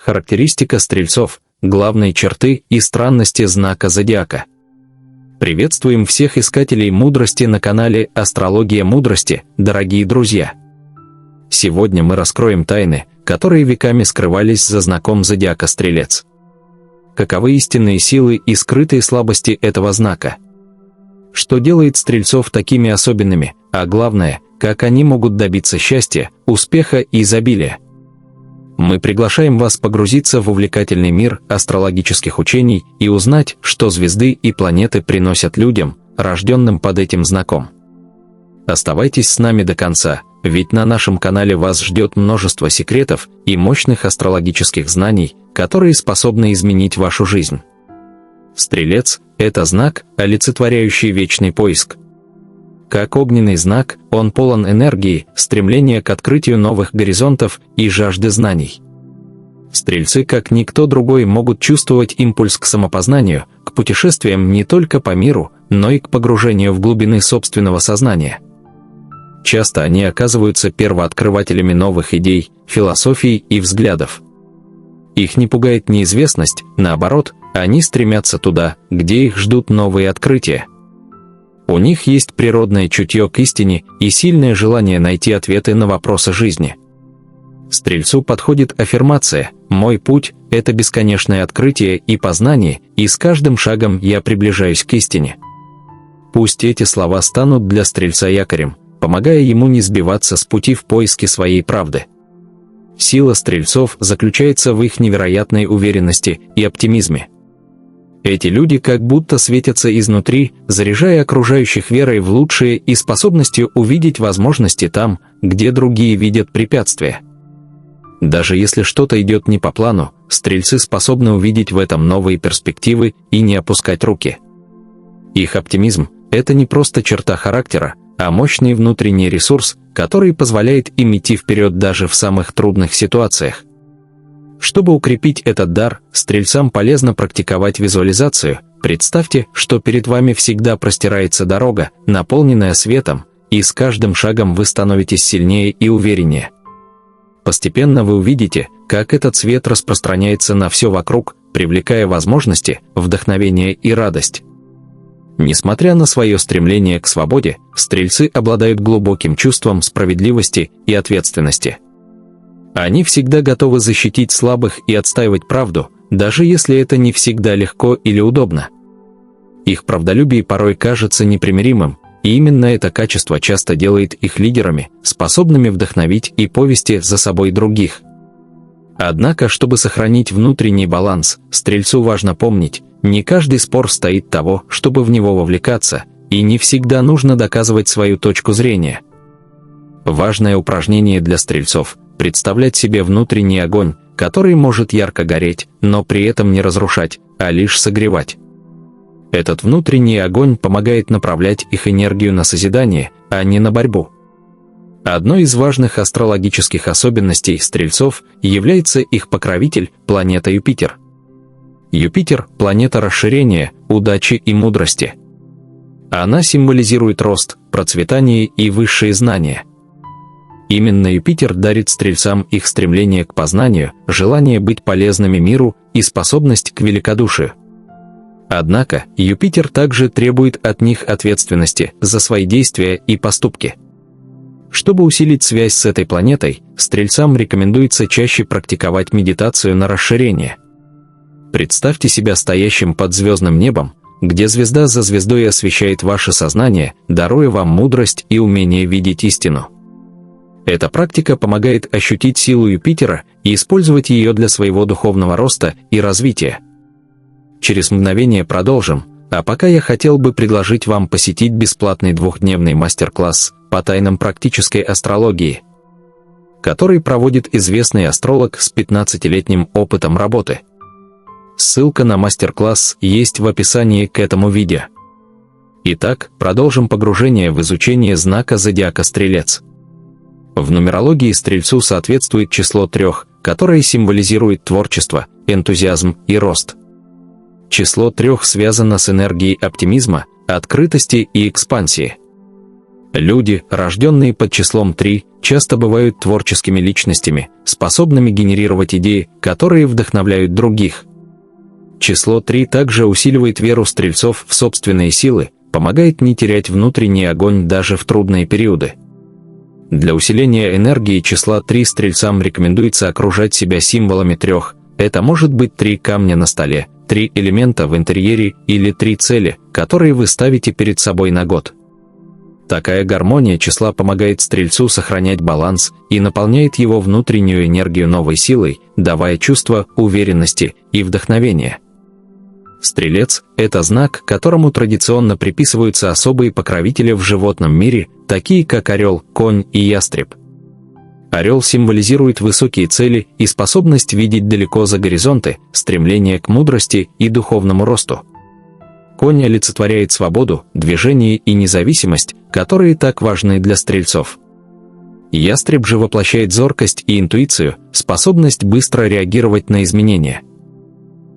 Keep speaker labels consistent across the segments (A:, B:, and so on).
A: Характеристика стрельцов, главные черты и странности знака зодиака. Приветствуем всех искателей мудрости на канале «Астрология мудрости», дорогие друзья! Сегодня мы раскроем тайны, которые веками скрывались за знаком зодиака Стрелец. Каковы истинные силы и скрытые слабости этого знака? Что делает стрельцов такими особенными, а главное, как они могут добиться счастья, успеха и изобилия? Мы приглашаем вас погрузиться в увлекательный мир астрологических учений и узнать, что звезды и планеты приносят людям, рожденным под этим знаком. Оставайтесь с нами до конца, ведь на нашем канале вас ждет множество секретов и мощных астрологических знаний, которые способны изменить вашу жизнь. Стрелец – это знак, олицетворяющий вечный поиск. Как огненный знак, он полон энергии, стремления к открытию новых горизонтов и жажды знаний. Стрельцы, как никто другой, могут чувствовать импульс к самопознанию, к путешествиям не только по миру, но и к погружению в глубины собственного сознания. Часто они оказываются первооткрывателями новых идей, философий и взглядов. Их не пугает неизвестность, наоборот, они стремятся туда, где их ждут новые открытия. У них есть природное чутье к истине и сильное желание найти ответы на вопросы жизни. Стрельцу подходит аффирмация: «Мой путь – это бесконечное открытие и познание, и с каждым шагом я приближаюсь к истине». Пусть эти слова станут для стрельца якорем, помогая ему не сбиваться с пути в поиске своей правды. Сила стрельцов заключается в их невероятной уверенности и оптимизме. Эти люди как будто светятся изнутри, заряжая окружающих верой в лучшее и способностью увидеть возможности там, где другие видят препятствия. Даже если что-то идет не по плану, стрельцы способны увидеть в этом новые перспективы и не опускать руки. Их оптимизм – это не просто черта характера, а мощный внутренний ресурс, который позволяет им идти вперед даже в самых трудных ситуациях. Чтобы укрепить этот дар, стрельцам полезно практиковать визуализацию. Представьте, что перед вами всегда простирается дорога, наполненная светом, и с каждым шагом вы становитесь сильнее и увереннее. Постепенно вы увидите, как этот свет распространяется на все вокруг, привлекая возможности, вдохновение и радость. Несмотря на свое стремление к свободе, стрельцы обладают глубоким чувством справедливости и ответственности. Они всегда готовы защитить слабых и отстаивать правду, даже если это не всегда легко или удобно. Их правдолюбие порой кажется непримиримым, и именно это качество часто делает их лидерами, способными вдохновить и повести за собой других. Однако, чтобы сохранить внутренний баланс, стрельцу важно помнить, не каждый спор стоит того, чтобы в него вовлекаться, и не всегда нужно доказывать свою точку зрения. Важное упражнение для стрельцов – представлять себе внутренний огонь, который может ярко гореть, но при этом не разрушать, а лишь согревать. Этот внутренний огонь помогает направлять их энергию на созидание, а не на борьбу. Одной из важных астрологических особенностей стрельцов является их покровитель – планета Юпитер. Юпитер – планета расширения, удачи и мудрости. Она символизирует рост, процветание и высшие знания. Именно Юпитер дарит стрельцам их стремление к познанию, желание быть полезными миру и способность к великодушию. Однако, Юпитер также требует от них ответственности за свои действия и поступки. Чтобы усилить связь с этой планетой, стрельцам рекомендуется чаще практиковать медитацию на расширение. Представьте себя стоящим под звездным небом, где звезда за звездой освещает ваше сознание, даруя вам мудрость и умение видеть истину. Эта практика помогает ощутить силу Юпитера и использовать ее для своего духовного роста и развития. Через мгновение продолжим, а пока я хотел бы предложить вам посетить бесплатный двухдневный мастер-класс по тайнам практической астрологии, который проводит известный астролог с 15-летним опытом работы. Ссылка на мастер-класс есть в описании к этому видео. Итак, продолжим погружение в изучение знака зодиака Стрелец. В нумерологии стрельцу соответствует число 3, которое символизирует творчество, энтузиазм и рост. Число 3 связано с энергией оптимизма, открытости и экспансии. Люди, рожденные под числом 3, часто бывают творческими личностями, способными генерировать идеи, которые вдохновляют других. Число 3 также усиливает веру стрельцов в собственные силы, помогает не терять внутренний огонь даже в трудные периоды. Для усиления энергии числа 3 стрельцам рекомендуется окружать себя символами 3. Это может быть 3 камня на столе, 3 элемента в интерьере или 3 цели, которые вы ставите перед собой на год. Такая гармония числа помогает стрельцу сохранять баланс и наполняет его внутреннюю энергию новой силой, давая чувство уверенности и вдохновения. Стрелец – это знак, которому традиционно приписываются особые покровители в животном мире, такие как орел, конь и ястреб. Орел символизирует высокие цели и способность видеть далеко за горизонты, стремление к мудрости и духовному росту. Конь олицетворяет свободу, движение и независимость, которые так важны для стрельцов. Ястреб же воплощает зоркость и интуицию, способность быстро реагировать на изменения.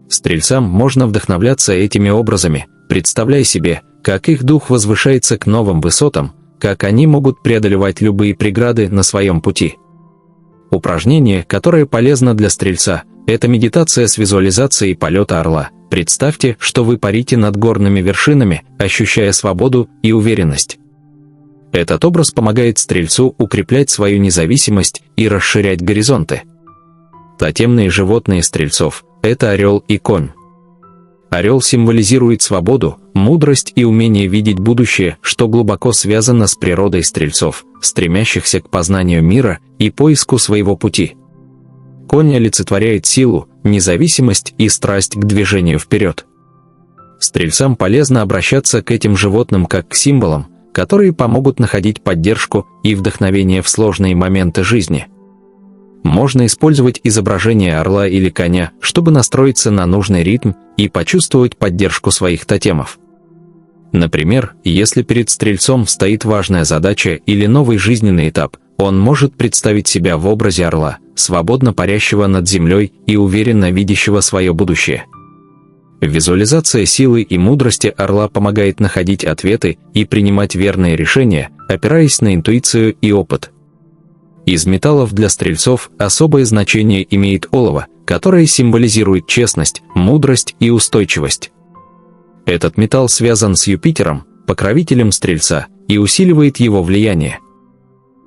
A: Стрельцам можно вдохновляться этими образами, представляя себе, как их дух возвышается к новым высотам, как они могут преодолевать любые преграды на своем пути. Упражнение, которое полезно для стрельца, это медитация с визуализацией полета орла. Представьте, что вы парите над горными вершинами, ощущая свободу и уверенность. Этот образ помогает стрельцу укреплять свою независимость и расширять горизонты. Тотемные животные стрельцов – это орел и конь. Орел символизирует свободу, мудрость и умение видеть будущее, что глубоко связано с природой стрельцов, стремящихся к познанию мира и поиску своего пути. Конь олицетворяет силу, независимость и страсть к движению вперед. Стрельцам полезно обращаться к этим животным как к символам, которые помогут находить поддержку и вдохновение в сложные моменты жизни. Можно использовать изображение орла или коня, чтобы настроиться на нужный ритм и почувствовать поддержку своих тотемов. Например, если перед стрельцом стоит важная задача или новый жизненный этап, он может представить себя в образе орла, свободно парящего над землей и уверенно видящего свое будущее. Визуализация силы и мудрости орла помогает находить ответы и принимать верные решения, опираясь на интуицию и опыт. Из металлов для стрельцов особое значение имеет олово, которое символизирует честность, мудрость и устойчивость. Этот металл связан с Юпитером, покровителем стрельца, и усиливает его влияние.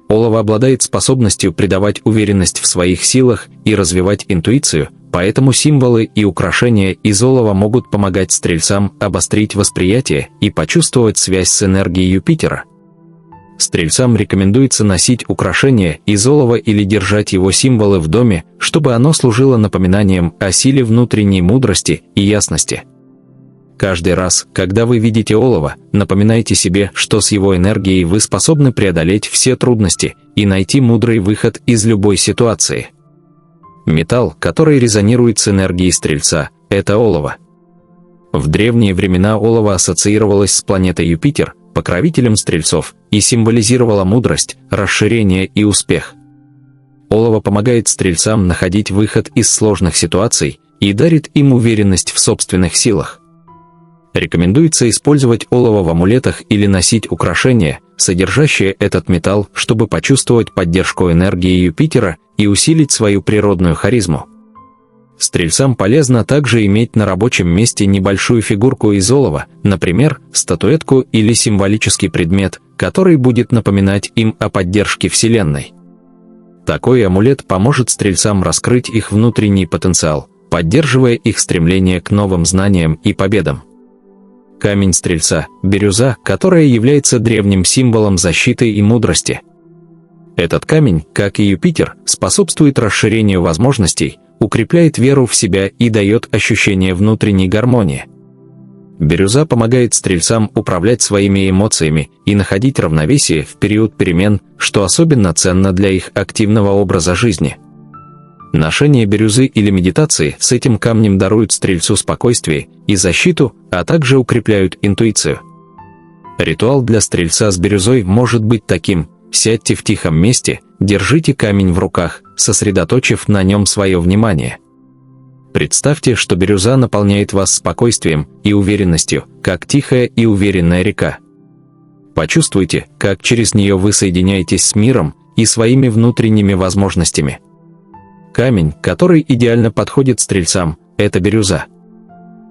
A: Олово обладает способностью придавать уверенность в своих силах и развивать интуицию, поэтому символы и украшения из олова могут помогать стрельцам обострить восприятие и почувствовать связь с энергией Юпитера. Стрельцам рекомендуется носить украшения из олова или держать его символы в доме, чтобы оно служило напоминанием о силе внутренней мудрости и ясности. Каждый раз, когда вы видите олово, напоминайте себе, что с его энергией вы способны преодолеть все трудности и найти мудрый выход из любой ситуации. Металл, который резонирует с энергией стрельца, это олово. В древние времена олово ассоциировалось с планетой Юпитер, покровителем стрельцов, и символизировало мудрость, расширение и успех. Олово помогает стрельцам находить выход из сложных ситуаций и дарит им уверенность в собственных силах. Рекомендуется использовать олово в амулетах или носить украшения, содержащие этот металл, чтобы почувствовать поддержку энергии Юпитера и усилить свою природную харизму. Стрельцам полезно также иметь на рабочем месте небольшую фигурку из олова, например, статуэтку или символический предмет, который будет напоминать им о поддержке Вселенной. Такой амулет поможет стрельцам раскрыть их внутренний потенциал, поддерживая их стремление к новым знаниям и победам. Камень стрельца – бирюза, которая является древним символом защиты и мудрости. Этот камень, как и Юпитер, способствует расширению возможностей, укрепляет веру в себя и дает ощущение внутренней гармонии. Бирюза помогает стрельцам управлять своими эмоциями и находить равновесие в период перемен, что особенно ценно для их активного образа жизни. Ношение бирюзы или медитации с этим камнем даруют стрельцу спокойствие и защиту, а также укрепляют интуицию. Ритуал для стрельца с бирюзой может быть таким: сядьте в тихом месте, держите камень в руках, сосредоточив на нем свое внимание. Представьте, что бирюза наполняет вас спокойствием и уверенностью, как тихая и уверенная река. Почувствуйте, как через нее вы соединяетесь с миром и своими внутренними возможностями. Камень, который идеально подходит стрельцам, это бирюза.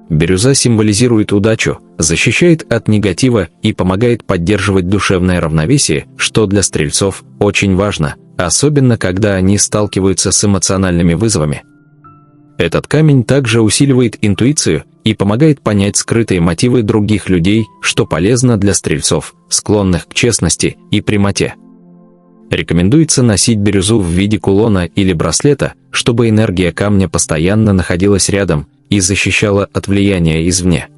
A: Бирюза символизирует удачу, защищает от негатива и помогает поддерживать душевное равновесие, что для стрельцов очень важно, особенно когда они сталкиваются с эмоциональными вызовами. Этот камень также усиливает интуицию и помогает понять скрытые мотивы других людей, что полезно для стрельцов, склонных к честности и прямоте. Рекомендуется носить бирюзу в виде кулона или браслета, чтобы энергия камня постоянно находилась рядом и защищала от влияния извне.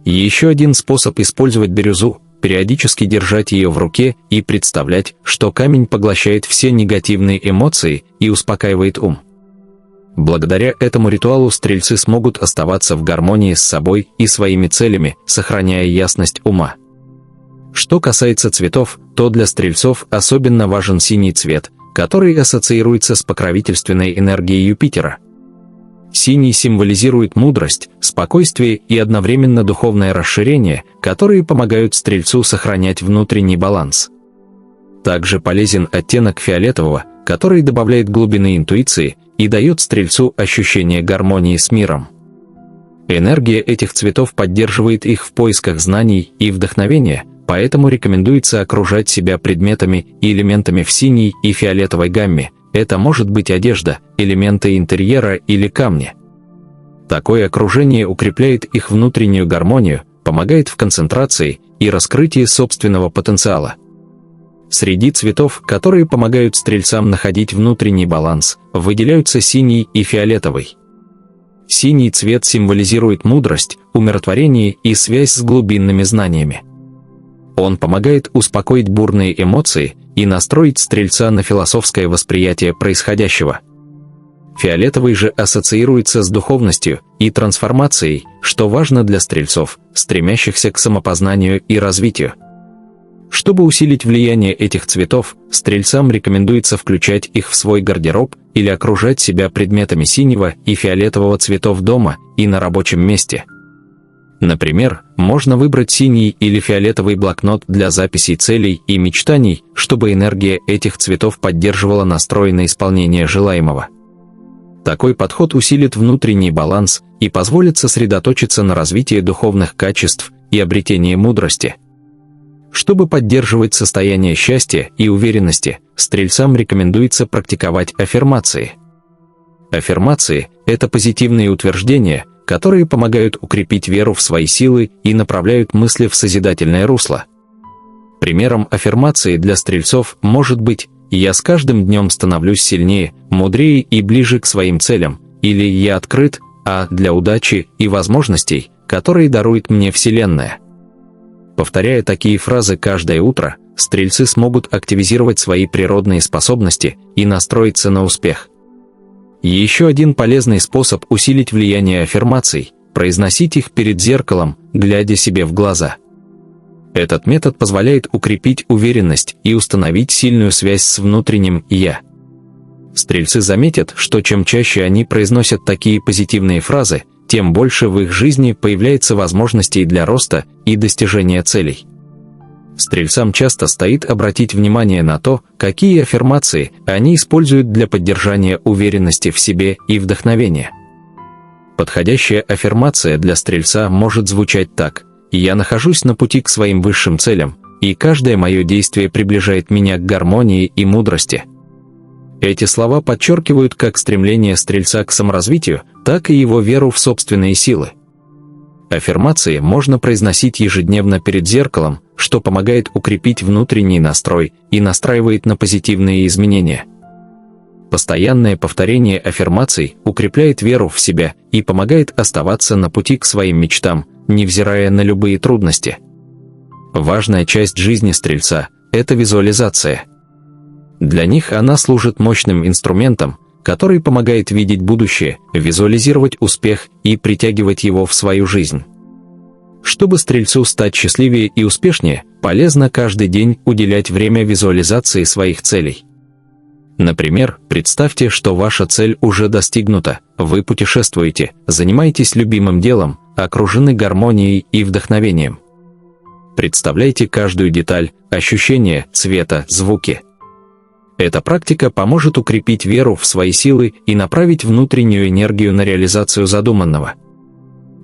A: Еще один способ использовать бирюзу – периодически держать ее в руке и представлять, что камень поглощает все негативные эмоции и успокаивает ум. Благодаря этому ритуалу стрельцы смогут оставаться в гармонии с собой и своими целями, сохраняя ясность ума. Что касается цветов, то для стрельцов особенно важен синий цвет, который ассоциируется с покровительственной энергией Юпитера. Синий символизирует мудрость, спокойствие и одновременно духовное расширение, которые помогают стрельцу сохранять внутренний баланс. Также полезен оттенок фиолетового, который добавляет глубины интуиции и дает стрельцу ощущение гармонии с миром. Энергия этих цветов поддерживает их в поисках знаний и вдохновения, поэтому рекомендуется окружать себя предметами и элементами в синей и фиолетовой гамме. Это может быть одежда, элементы интерьера или камни. Такое окружение укрепляет их внутреннюю гармонию, помогает в концентрации и раскрытии собственного потенциала. Среди цветов, которые помогают стрельцам находить внутренний баланс, выделяются синий и фиолетовый. Синий цвет символизирует мудрость, умиротворение и связь с глубинными знаниями. Он помогает успокоить бурные эмоции и настроить стрельца на философское восприятие происходящего. Фиолетовый же ассоциируется с духовностью и трансформацией, что важно для стрельцов, стремящихся к самопознанию и развитию. Чтобы усилить влияние этих цветов, стрельцам рекомендуется включать их в свой гардероб или окружать себя предметами синего и фиолетового цветов дома и на рабочем месте. Например, можно выбрать синий или фиолетовый блокнот для записей целей и мечтаний, чтобы энергия этих цветов поддерживала настрой на исполнение желаемого. Такой подход усилит внутренний баланс и позволит сосредоточиться на развитии духовных качеств и обретении мудрости. Чтобы поддерживать состояние счастья и уверенности, стрельцам рекомендуется практиковать аффирмации. Аффирмации – это позитивные утверждения, которые помогают укрепить веру в свои силы и направляют мысли в созидательное русло. Примером аффирмации для стрельцов может быть «Я с каждым днем становлюсь сильнее, мудрее и ближе к своим целям» или «Я открыт, для удачи и возможностей, которые дарует мне Вселенная». Повторяя такие фразы каждое утро, стрельцы смогут активизировать свои природные способности и настроиться на успех. Еще один полезный способ усилить влияние аффирмаций – произносить их перед зеркалом, глядя себе в глаза. Этот метод позволяет укрепить уверенность и установить сильную связь с внутренним «я». Стрельцы заметят, что чем чаще они произносят такие позитивные фразы, тем больше в их жизни появляется возможностей для роста и достижения целей. Стрельцам часто стоит обратить внимание на то, какие аффирмации они используют для поддержания уверенности в себе и вдохновения. Подходящая аффирмация для стрельца может звучать так: «Я нахожусь на пути к своим высшим целям, и каждое мое действие приближает меня к гармонии и мудрости». Эти слова подчеркивают как стремление стрельца к саморазвитию, так и его веру в собственные силы. Аффирмации можно произносить ежедневно перед зеркалом, что помогает укрепить внутренний настрой и настраивает на позитивные изменения. Постоянное повторение аффирмаций укрепляет веру в себя и помогает оставаться на пути к своим мечтам, невзирая на любые трудности. Важная часть жизни стрельца – это визуализация. Для них она служит мощным инструментом, который помогает видеть будущее, визуализировать успех и притягивать его в свою жизнь. Чтобы стрельцу стать счастливее и успешнее, полезно каждый день уделять время визуализации своих целей. Например, представьте, что ваша цель уже достигнута, вы путешествуете, занимаетесь любимым делом, окружены гармонией и вдохновением. Представляйте каждую деталь, ощущения, цвета, звуки. Эта практика поможет укрепить веру в свои силы и направить внутреннюю энергию на реализацию задуманного.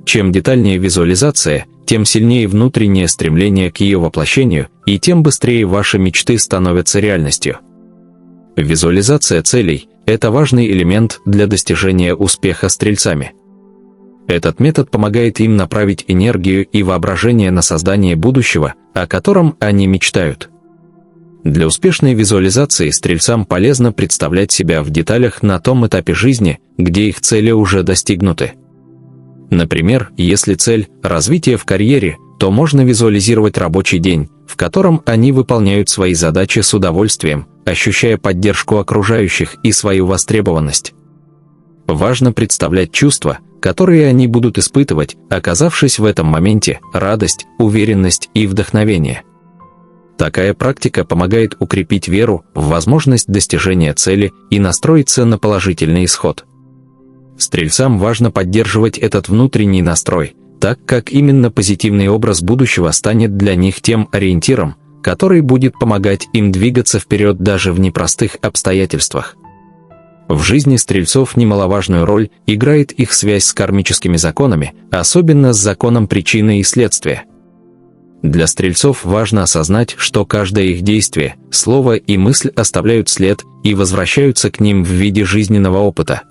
A: Чем детальнее визуализация, тем сильнее внутреннее стремление к ее воплощению, и тем быстрее ваши мечты становятся реальностью. Визуализация целей – это важный элемент для достижения успеха стрельцами. Этот метод помогает им направить энергию и воображение на создание будущего, о котором они мечтают. Для успешной визуализации стрельцам полезно представлять себя в деталях на том этапе жизни, где их цели уже достигнуты. Например, если цель – развитие в карьере, то можно визуализировать рабочий день, в котором они выполняют свои задачи с удовольствием, ощущая поддержку окружающих и свою востребованность. Важно представлять чувства, которые они будут испытывать, оказавшись в этом моменте, радость, уверенность и вдохновение. Такая практика помогает укрепить веру в возможность достижения цели и настроиться на положительный исход. Стрельцам важно поддерживать этот внутренний настрой, так как именно позитивный образ будущего станет для них тем ориентиром, который будет помогать им двигаться вперед даже в непростых обстоятельствах. В жизни стрельцов немаловажную роль играет их связь с кармическими законами, особенно с законом причины и следствия. Для стрельцов важно осознать, что каждое их действие, слово и мысль оставляют след и возвращаются к ним в виде жизненного опыта.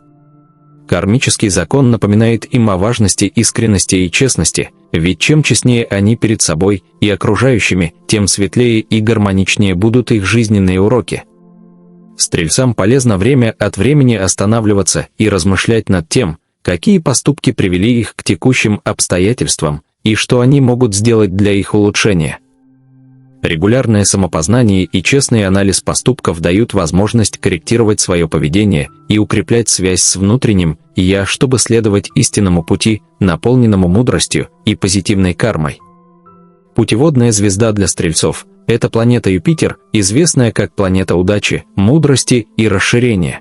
A: Кармический закон напоминает им о важности искренности и честности, ведь чем честнее они перед собой и окружающими, тем светлее и гармоничнее будут их жизненные уроки. Стрельцам полезно время от времени останавливаться и размышлять над тем, какие поступки привели их к текущим обстоятельствам и что они могут сделать для их улучшения. Регулярное самопознание и честный анализ поступков дают возможность корректировать свое поведение и укреплять связь с внутренним «я», чтобы следовать истинному пути, наполненному мудростью и позитивной кармой. Путеводная звезда для стрельцов – это планета Юпитер, известная как планета удачи, мудрости и расширения.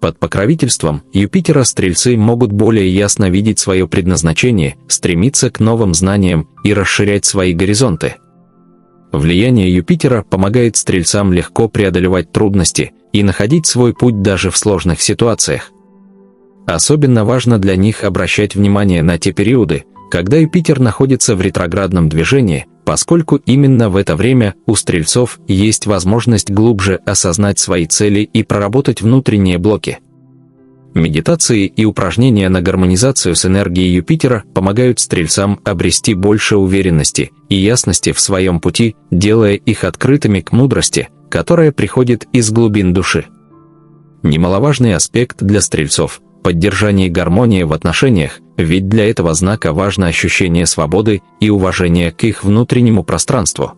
A: Под покровительством Юпитера стрельцы могут более ясно видеть свое предназначение, стремиться к новым знаниям и расширять свои горизонты. Влияние Юпитера помогает стрельцам легко преодолевать трудности и находить свой путь даже в сложных ситуациях. Особенно важно для них обращать внимание на те периоды, когда Юпитер находится в ретроградном движении, поскольку именно в это время у стрельцов есть возможность глубже осознать свои цели и проработать внутренние блоки. Медитации и упражнения на гармонизацию с энергией Юпитера помогают стрельцам обрести больше уверенности и ясности в своем пути, делая их открытыми к мудрости, которая приходит из глубин души. Немаловажный аспект для стрельцов – поддержание гармонии в отношениях, ведь для этого знака важно ощущение свободы и уважение к их внутреннему пространству.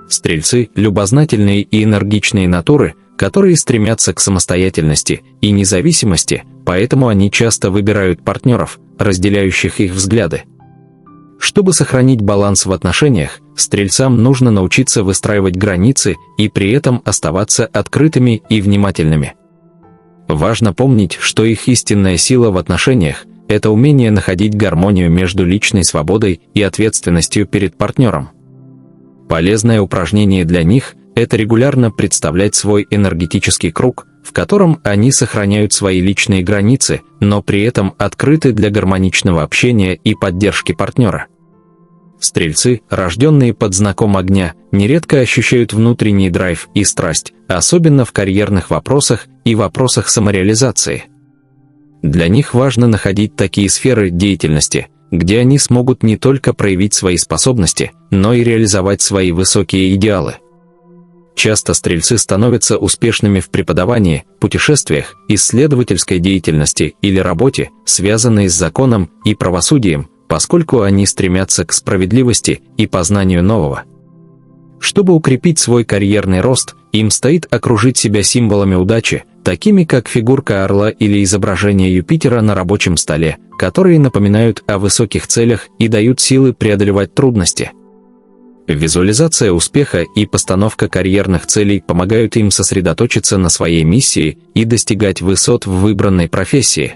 A: Стрельцы – любознательные и энергичные натуры, которые стремятся к самостоятельности и независимости, поэтому они часто выбирают партнеров, разделяющих их взгляды. Чтобы сохранить баланс в отношениях, стрельцам нужно научиться выстраивать границы и при этом оставаться открытыми и внимательными. Важно помнить, что их истинная сила в отношениях – это умение находить гармонию между личной свободой и ответственностью перед партнером. Полезное упражнение для них – это регулярно представлять свой энергетический круг, в котором они сохраняют свои личные границы, но при этом открыты для гармоничного общения и поддержки партнера. Стрельцы, рожденные под знаком огня, нередко ощущают внутренний драйв и страсть, особенно в карьерных вопросах и вопросах самореализации. Для них важно находить такие сферы деятельности, где они смогут не только проявить свои способности, но и реализовать свои высокие идеалы. Часто стрельцы становятся успешными в преподавании, путешествиях, исследовательской деятельности или работе, связанной с законом и правосудием, поскольку они стремятся к справедливости и познанию нового. Чтобы укрепить свой карьерный рост, им стоит окружить себя символами удачи, такими как фигурка орла или изображение Юпитера на рабочем столе, которые напоминают о высоких целях и дают силы преодолевать трудности. Визуализация успеха и постановка карьерных целей помогают им сосредоточиться на своей миссии и достигать высот в выбранной профессии.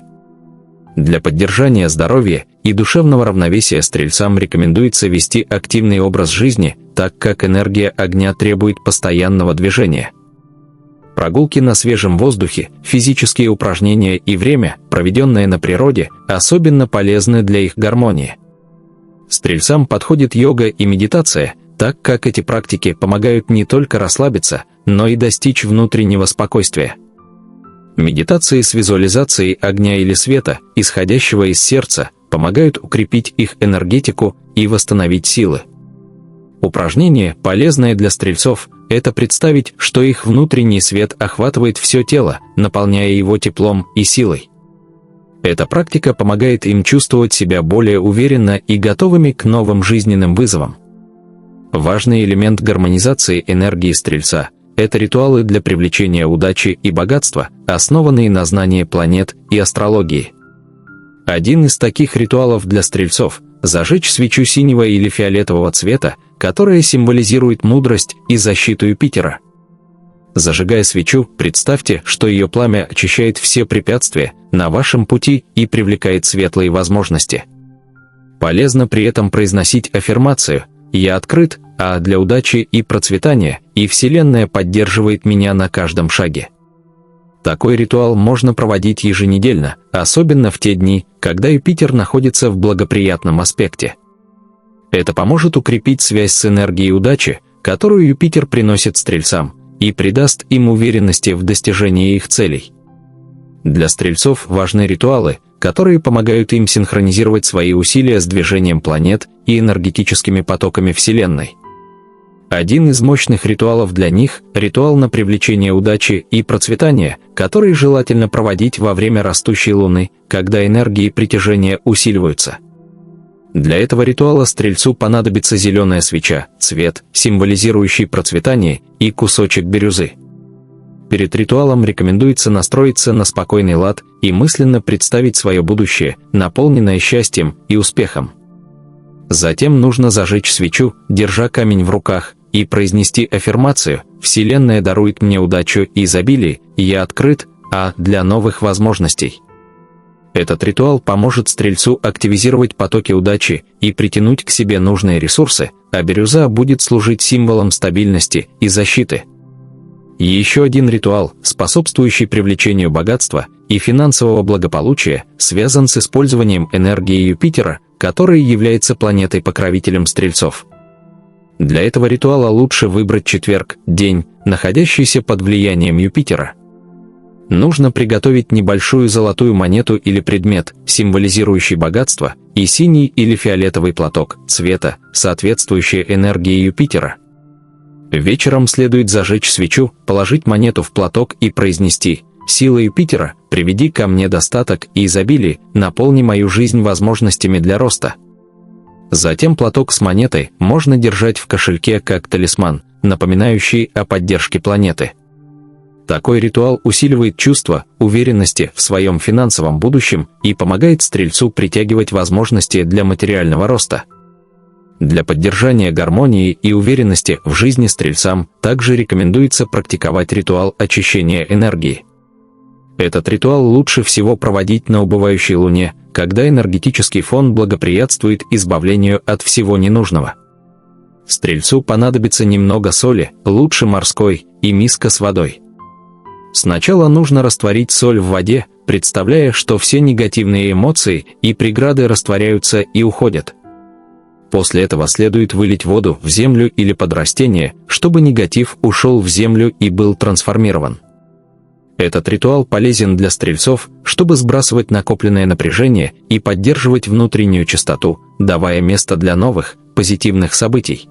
A: Для поддержания здоровья и душевного равновесия стрельцам рекомендуется вести активный образ жизни, так как энергия огня требует постоянного движения. Прогулки на свежем воздухе, физические упражнения и время, проведенное на природе, особенно полезны для их гармонии. Стрельцам подходит йога и медитация, так как эти практики помогают не только расслабиться, но и достичь внутреннего спокойствия. Медитации с визуализацией огня или света, исходящего из сердца, помогают укрепить их энергетику и восстановить силы. Упражнение, полезное для стрельцов, это представить, что их внутренний свет охватывает все тело, наполняя его теплом и силой. Эта практика помогает им чувствовать себя более уверенно и готовыми к новым жизненным вызовам. Важный элемент гармонизации энергии стрельца – это ритуалы для привлечения удачи и богатства, основанные на знании планет и астрологии. Один из таких ритуалов для стрельцов – зажечь свечу синего или фиолетового цвета, которая символизирует мудрость и защиту Юпитера. Зажигая свечу, представьте, что ее пламя очищает все препятствия на вашем пути и привлекает светлые возможности. Полезно при этом произносить аффирмацию «Я открыт, а для удачи и процветания, и Вселенная поддерживает меня на каждом шаге». Такой ритуал можно проводить еженедельно, особенно в те дни, когда Юпитер находится в благоприятном аспекте. Это поможет укрепить связь с энергией удачи, которую Юпитер приносит стрельцам, и придаст им уверенности в достижении их целей. Для стрельцов важны ритуалы, которые помогают им синхронизировать свои усилия с движением планет и энергетическими потоками Вселенной. Один из мощных ритуалов для них – ритуал на привлечение удачи и процветания, который желательно проводить во время растущей Луны, когда энергии притяжения усиливаются. Для этого ритуала стрельцу понадобится зеленая свеча, цвет, символизирующий процветание, и кусочек бирюзы. Перед ритуалом рекомендуется настроиться на спокойный лад и мысленно представить свое будущее, наполненное счастьем и успехом. Затем нужно зажечь свечу, держа камень в руках, и произнести аффирмацию «Вселенная дарует мне удачу и изобилие, я открыт, для новых возможностей». Этот ритуал поможет стрельцу активизировать потоки удачи и притянуть к себе нужные ресурсы, а бирюза будет служить символом стабильности и защиты. Еще один ритуал, способствующий привлечению богатства и финансового благополучия, связан с использованием энергии Юпитера, который является планетой-покровителем стрельцов. Для этого ритуала лучше выбрать четверг, день, находящийся под влиянием Юпитера. Нужно приготовить небольшую золотую монету или предмет, символизирующий богатство, и синий или фиолетовый платок цвета, соответствующий энергии Юпитера. Вечером следует зажечь свечу, положить монету в платок и произнести «Сила Юпитера, приведи ко мне достаток и изобилие, наполни мою жизнь возможностями для роста». Затем платок с монетой можно держать в кошельке как талисман, напоминающий о поддержке планеты. Такой ритуал усиливает чувство уверенности в своем финансовом будущем и помогает стрельцу притягивать возможности для материального роста. Для поддержания гармонии и уверенности в жизни стрельцам также рекомендуется практиковать ритуал очищения энергии. Этот ритуал лучше всего проводить на убывающей Луне, когда энергетический фон благоприятствует избавлению от всего ненужного. Стрельцу понадобится немного соли, лучше морской, и миска с водой. Сначала нужно растворить соль в воде, представляя, что все негативные эмоции и преграды растворяются и уходят. После этого следует вылить воду в землю или под растение, чтобы негатив ушел в землю и был трансформирован. Этот ритуал полезен для стрельцов, чтобы сбрасывать накопленное напряжение и поддерживать внутреннюю чистоту, давая место для новых, позитивных событий.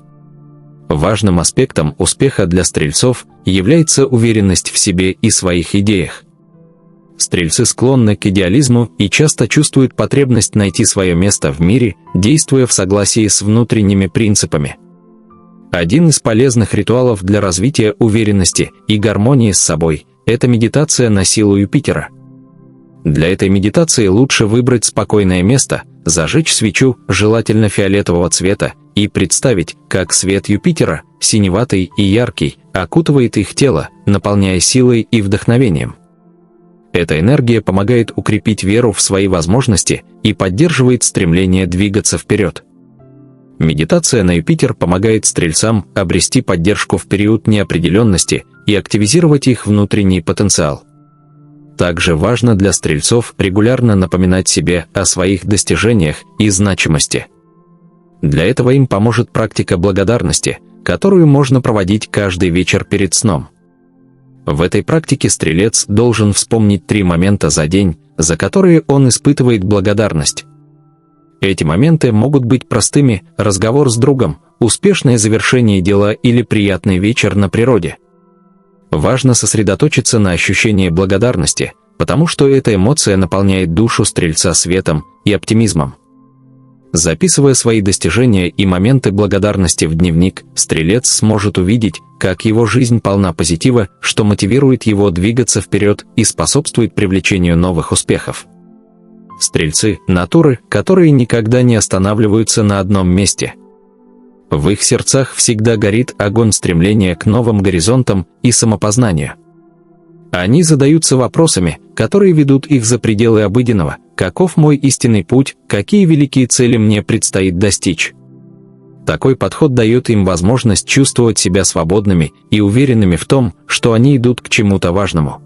A: Важным аспектом успеха для стрельцов является уверенность в себе и своих идеях. Стрельцы склонны к идеализму и часто чувствуют потребность найти свое место в мире, действуя в согласии с внутренними принципами. Один из полезных ритуалов для развития уверенности и гармонии с собой – это медитация на силу Юпитера. Для этой медитации лучше выбрать спокойное место, зажечь свечу, желательно фиолетового цвета, и представить, как свет Юпитера, синеватый и яркий, окутывает их тело, наполняя силой и вдохновением. Эта энергия помогает укрепить веру в свои возможности и поддерживает стремление двигаться вперед. Медитация на Юпитер помогает стрельцам обрести поддержку в период неопределенности и активизировать их внутренний потенциал. Также важно для стрельцов регулярно напоминать себе о своих достижениях и значимости. Для этого им поможет практика благодарности, которую можно проводить каждый вечер перед сном. В этой практике стрелец должен вспомнить 3 момента за день, за которые он испытывает благодарность. Эти моменты могут быть простыми: разговор с другом, успешное завершение дела или приятный вечер на природе. Важно сосредоточиться на ощущении благодарности, потому что эта эмоция наполняет душу стрельца светом и оптимизмом. Записывая свои достижения и моменты благодарности в дневник, стрелец сможет увидеть, как его жизнь полна позитива, что мотивирует его двигаться вперед и способствует привлечению новых успехов. Стрельцы – натуры, которые никогда не останавливаются на одном месте. В их сердцах всегда горит огонь стремления к новым горизонтам и самопознанию. Они задаются вопросами, которые ведут их за пределы обыденного: каков мой истинный путь, какие великие цели мне предстоит достичь. Такой подход дает им возможность чувствовать себя свободными и уверенными в том, что они идут к чему-то важному.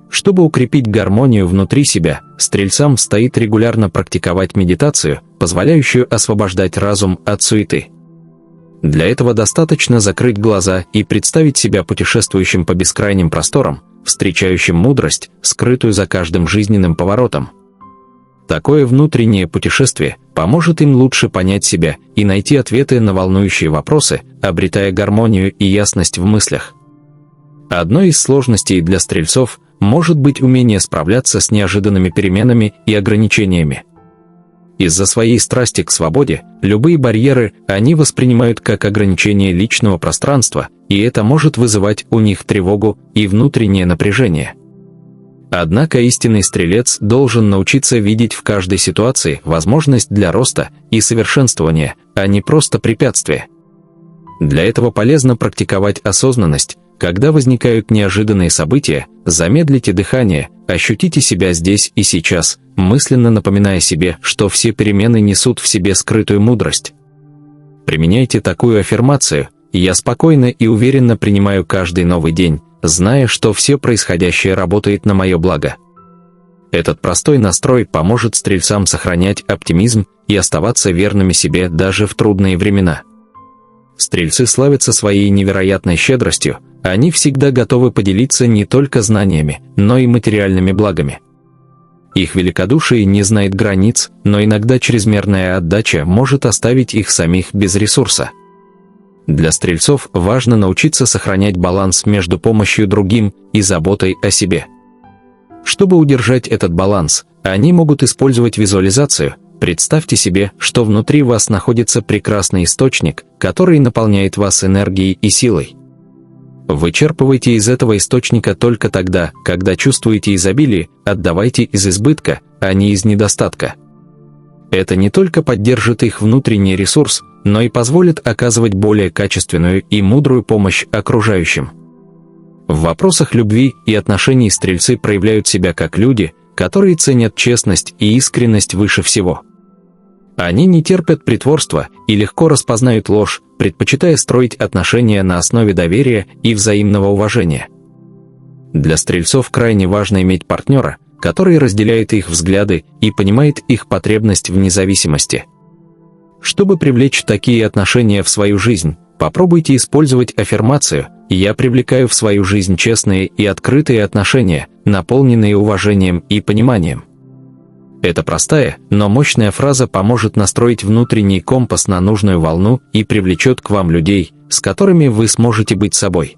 A: Чтобы укрепить гармонию внутри себя, стрельцам стоит регулярно практиковать медитацию, позволяющую освобождать разум от суеты. Для этого достаточно закрыть глаза и представить себя путешествующим по бескрайним просторам, встречающим мудрость, скрытую за каждым жизненным поворотом. Такое внутреннее путешествие поможет им лучше понять себя и найти ответы на волнующие вопросы, обретая гармонию и ясность в мыслях. Одной из сложностей для стрельцов может быть умение справляться с неожиданными переменами и ограничениями. Из-за своей страсти к свободе, любые барьеры они воспринимают как ограничение личного пространства, и это может вызывать у них тревогу и внутреннее напряжение. Однако истинный стрелец должен научиться видеть в каждой ситуации возможность для роста и совершенствования, а не просто препятствие. Для этого полезно практиковать осознанность. Когда возникают неожиданные события, замедлите дыхание, ощутите себя здесь и сейчас, мысленно напоминая себе, что все перемены несут в себе скрытую мудрость. Применяйте такую аффирмацию: «Я спокойно и уверенно принимаю каждый новый день, зная, что все происходящее работает на мое благо». Этот простой настрой поможет стрельцам сохранять оптимизм и оставаться верными себе даже в трудные времена. Стрельцы славятся своей невероятной щедростью, они всегда готовы поделиться не только знаниями, но и материальными благами. Их великодушие не знает границ, но иногда чрезмерная отдача может оставить их самих без ресурса. Для стрельцов важно научиться сохранять баланс между помощью другим и заботой о себе. Чтобы удержать этот баланс, они могут использовать визуализацию. Представьте себе, что внутри вас находится прекрасный источник, который наполняет вас энергией и силой. Вычерпывайте из этого источника только тогда, когда чувствуете изобилие, отдавайте из избытка, а не из недостатка. Это не только поддержит их внутренний ресурс, но и позволит оказывать более качественную и мудрую помощь окружающим. В вопросах любви и отношений стрельцы проявляют себя как люди, которые ценят честность и искренность выше всего. Они не терпят притворства и легко распознают ложь, предпочитая строить отношения на основе доверия и взаимного уважения. Для стрельцов крайне важно иметь партнера, который разделяет их взгляды и понимает их потребность в независимости. Чтобы привлечь такие отношения в свою жизнь, попробуйте использовать аффирмацию: «Я привлекаю в свою жизнь честные и открытые отношения, наполненные уважением и пониманием». Эта простая, но мощная фраза поможет настроить внутренний компас на нужную волну и привлечет к вам людей, с которыми вы сможете быть собой.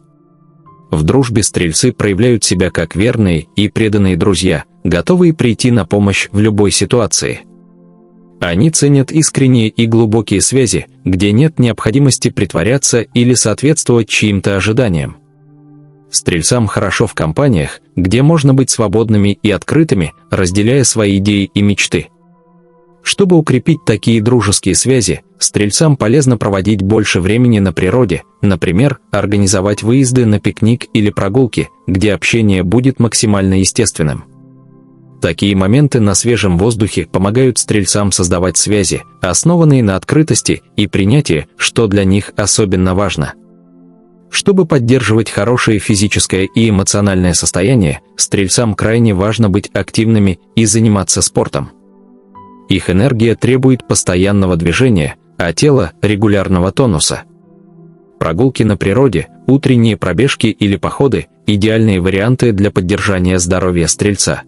A: В дружбе стрельцы проявляют себя как верные и преданные друзья, готовые прийти на помощь в любой ситуации. Они ценят искренние и глубокие связи, где нет необходимости притворяться или соответствовать чьим-то ожиданиям. Стрельцам хорошо в компаниях, где можно быть свободными и открытыми, разделяя свои идеи и мечты. Чтобы укрепить такие дружеские связи, стрельцам полезно проводить больше времени на природе, например, организовать выезды на пикник или прогулки, где общение будет максимально естественным. Такие моменты на свежем воздухе помогают стрельцам создавать связи, основанные на открытости и принятии, что для них особенно важно. Чтобы поддерживать хорошее физическое и эмоциональное состояние, стрельцам крайне важно быть активными и заниматься спортом. Их энергия требует постоянного движения, а тело – регулярного тонуса. Прогулки на природе, утренние пробежки или походы – идеальные варианты для поддержания здоровья стрельца.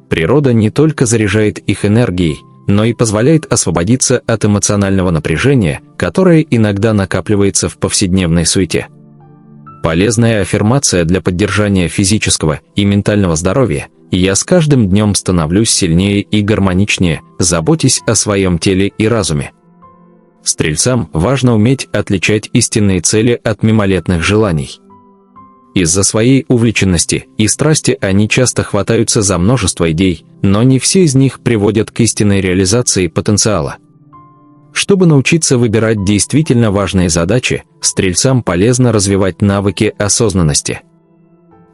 A: Природа не только заряжает их энергией, но и позволяет освободиться от эмоционального напряжения, которое иногда накапливается в повседневной суете. Полезная аффирмация для поддержания физического и ментального здоровья: «Я с каждым днем становлюсь сильнее и гармоничнее, заботясь о своем теле и разуме». Стрельцам важно уметь отличать истинные цели от мимолетных желаний. Из-за своей увлеченности и страсти они часто хватаются за множество идей, но не все из них приводят к истинной реализации потенциала. Чтобы научиться выбирать действительно важные задачи, стрельцам полезно развивать навыки осознанности.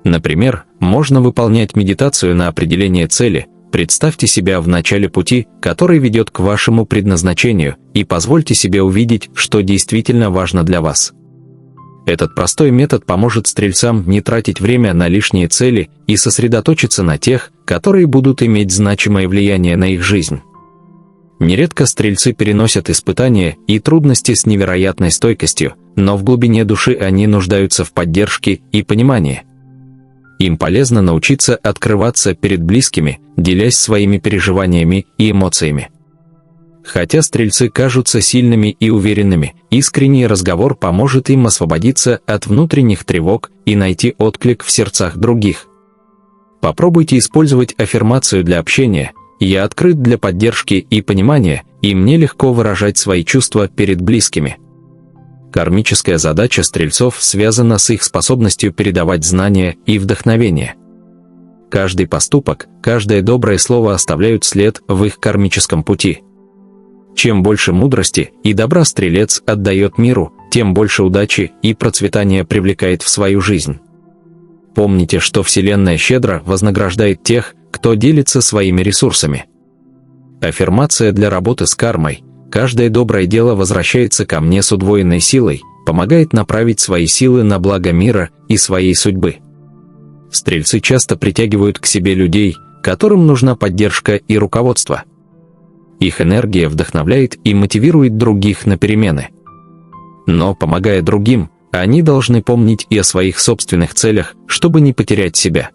A: Например, можно выполнять медитацию на определение цели. Представьте себя в начале пути, который ведет к вашему предназначению, и позвольте себе увидеть, что действительно важно для вас. Этот простой метод поможет стрельцам не тратить время на лишние цели и сосредоточиться на тех, которые будут иметь значимое влияние на их жизнь. Нередко стрельцы переносят испытания и трудности с невероятной стойкостью, но в глубине души они нуждаются в поддержке и понимании. Им полезно научиться открываться перед близкими, делясь своими переживаниями и эмоциями. Хотя стрельцы кажутся сильными и уверенными, искренний разговор поможет им освободиться от внутренних тревог и найти отклик в сердцах других. Попробуйте использовать аффирмацию для общения: «Я открыт для поддержки и понимания, и мне легко выражать свои чувства перед близкими». Кармическая задача стрельцов связана с их способностью передавать знания и вдохновение. Каждый поступок, каждое доброе слово оставляют след в их кармическом пути. Чем больше мудрости и добра стрелец отдает миру, тем больше удачи и процветания привлекает в свою жизнь. Помните, что Вселенная щедро вознаграждает тех, кто делится своими ресурсами. Аффирмация для работы с кармой: «Каждое доброе дело возвращается ко мне с удвоенной силой», помогает направить свои силы на благо мира и своей судьбы. Стрельцы часто притягивают к себе людей, которым нужна поддержка и руководство. Их энергия вдохновляет и мотивирует других на перемены. Но, помогая другим, они должны помнить и о своих собственных целях, чтобы не потерять себя.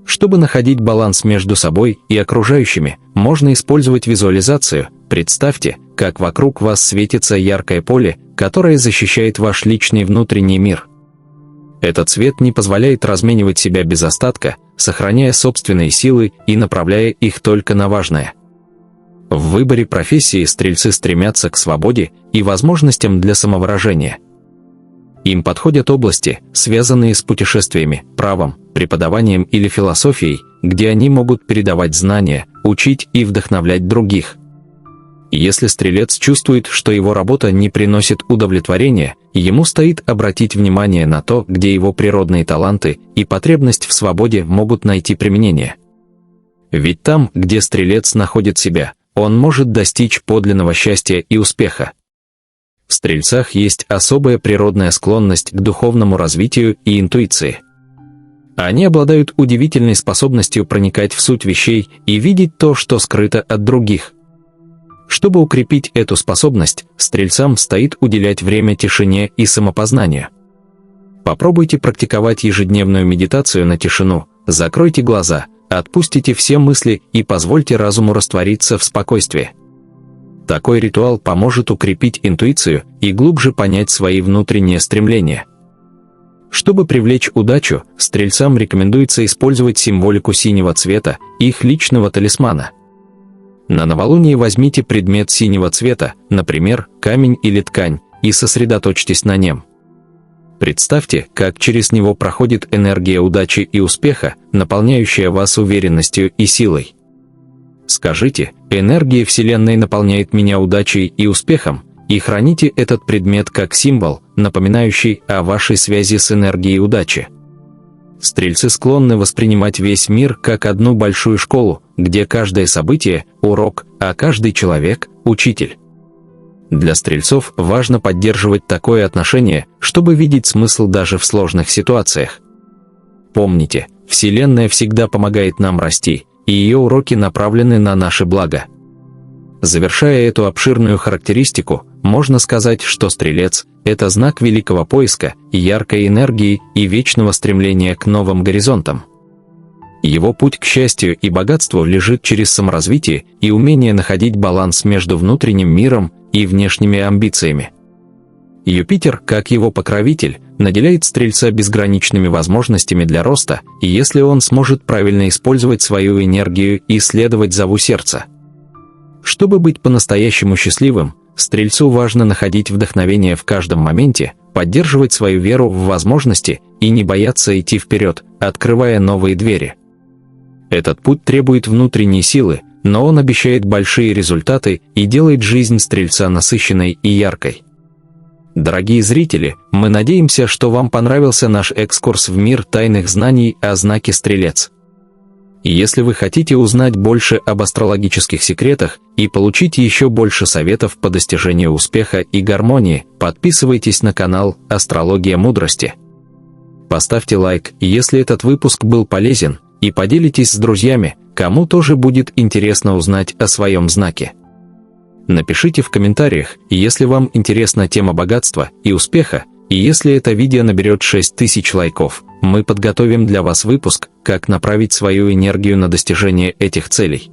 A: Чтобы находить баланс между собой и окружающими, можно использовать визуализацию. Представьте, как вокруг вас светится яркое поле, которое защищает ваш личный внутренний мир. Этот свет не позволяет разменивать себя без остатка, сохраняя собственные силы и направляя их только на важное. В выборе профессии стрельцы стремятся к свободе и возможностям для самовыражения. Им подходят области, связанные с путешествиями, правом, преподаванием или философией, где они могут передавать знания, учить и вдохновлять других. Если стрелец чувствует, что его работа не приносит удовлетворения, ему стоит обратить внимание на то, где его природные таланты и потребность в свободе могут найти применение. Ведь там, где стрелец находит себя, он может достичь подлинного счастья и успеха. В стрельцах есть особая природная склонность к духовному развитию и интуиции. Они обладают удивительной способностью проникать в суть вещей и видеть то, что скрыто от других. Чтобы укрепить эту способность, стрельцам стоит уделять время тишине и самопознанию. Попробуйте практиковать ежедневную медитацию на тишину, закройте глаза, отпустите все мысли и позвольте разуму раствориться в спокойствии. Такой ритуал поможет укрепить интуицию и глубже понять свои внутренние стремления. Чтобы привлечь удачу, стрельцам рекомендуется использовать символику синего цвета, их личного талисмана. На новолуние возьмите предмет синего цвета, например, камень или ткань, и сосредоточьтесь на нем. Представьте, как через него проходит энергия удачи и успеха, наполняющая вас уверенностью и силой. Скажите: энергия Вселенной наполняет меня удачей и успехом, и храните этот предмет как символ, напоминающий о вашей связи с энергией удачи. Стрельцы склонны воспринимать весь мир как одну большую школу, где каждое событие – урок, а каждый человек – учитель. Для стрельцов важно поддерживать такое отношение, чтобы видеть смысл даже в сложных ситуациях. Помните, Вселенная всегда помогает нам расти, и ее уроки направлены на наше благо. Завершая эту обширную характеристику, можно сказать, что стрелец – это знак великого поиска, яркой энергии и вечного стремления к новым горизонтам. Его путь к счастью и богатству лежит через саморазвитие и умение находить баланс между внутренним миром и внешними амбициями. Юпитер, как его покровитель, наделяет стрельца безграничными возможностями для роста, если он сможет правильно использовать свою энергию и следовать зову сердца. Чтобы быть по-настоящему счастливым, стрельцу важно находить вдохновение в каждом моменте, поддерживать свою веру в возможности и не бояться идти вперед, открывая новые двери. Этот путь требует внутренней силы, но он обещает большие результаты и делает жизнь стрельца насыщенной и яркой. Дорогие зрители, мы надеемся, что вам понравился наш экскурс в мир тайных знаний о знаке Стрелец. Если вы хотите узнать больше об астрологических секретах и получить еще больше советов по достижению успеха и гармонии, подписывайтесь на канал «Астрология мудрости». Поставьте лайк, если этот выпуск был полезен, и поделитесь с друзьями, кому тоже будет интересно узнать о своем знаке. Напишите в комментариях, если вам интересна тема богатства и успеха, и если это видео наберет 6000 лайков, мы подготовим для вас выпуск «Как направить свою энергию на достижение этих целей».